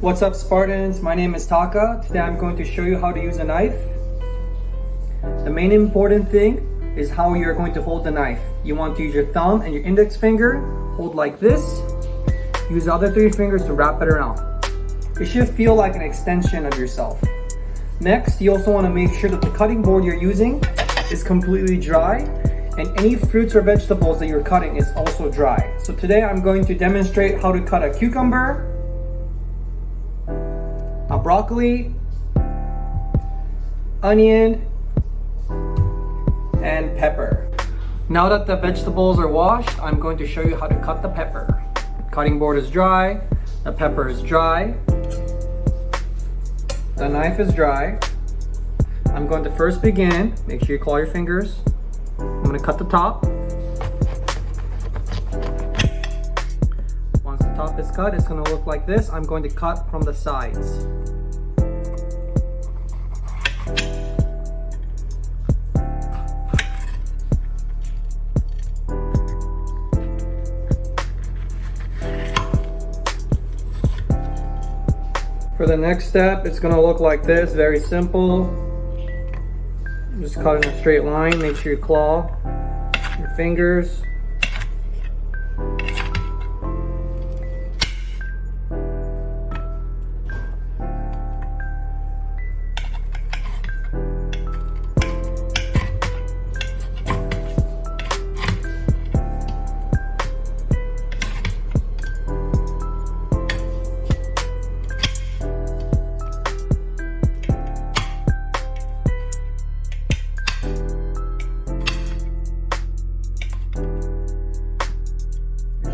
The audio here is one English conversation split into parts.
What's up, Spartans? My name is Taka. Today I'm going to show you how to use a knife. The main important thing is how you're going to hold the knife. You want to use your thumb and your index finger, hold like this. Use the other three fingers to wrap it around. It should feel like an extension of yourself. Next, you also want to make sure that the cutting board you're using is completely dry, and any fruits or vegetables that you're cutting is also dry. So today I'm going to demonstrate how to cut a cucumber, a broccoli, onion, and pepper. Now that the vegetables are washed, I'm going to show you how to cut the pepper. Cutting board is dry, the pepper is dry, the knife is dry. I'm going to first begin, make sure you claw your fingers. I'm going to cut the top. Once the top is cut, it's going to look like this. I'm going to cut from the sides. For the next step, it's going to look like this, very simple. Just cut in a straight line, make sure you claw your fingers.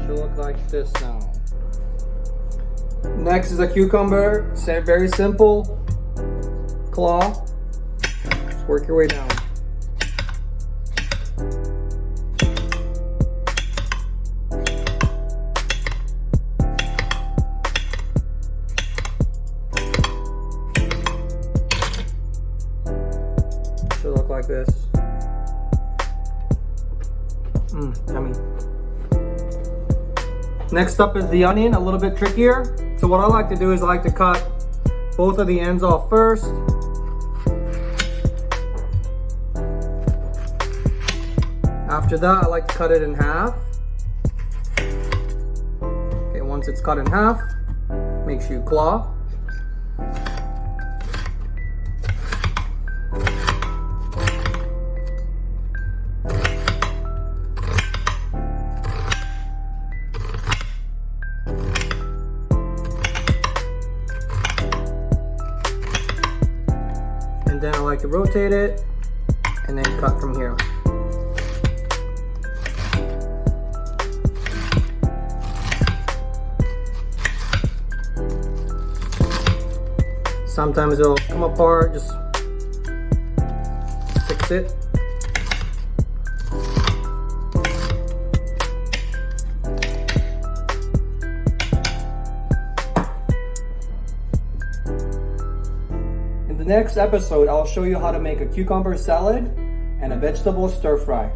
Look like this now. Next is a cucumber. Very simple. Claw. Just work your way down. Should look like this. Yummy. Next up is the onion, a little bit trickier. So what I like to do is I like to cut both of the ends off first. After that, I like to cut it in half. Okay, once it's cut in half, make sure you claw. And then I like to rotate it and then cut from here. Sometimes it'll come apart, just fix it. In the next episode, I'll show you how to make a cucumber salad and a vegetable stir fry.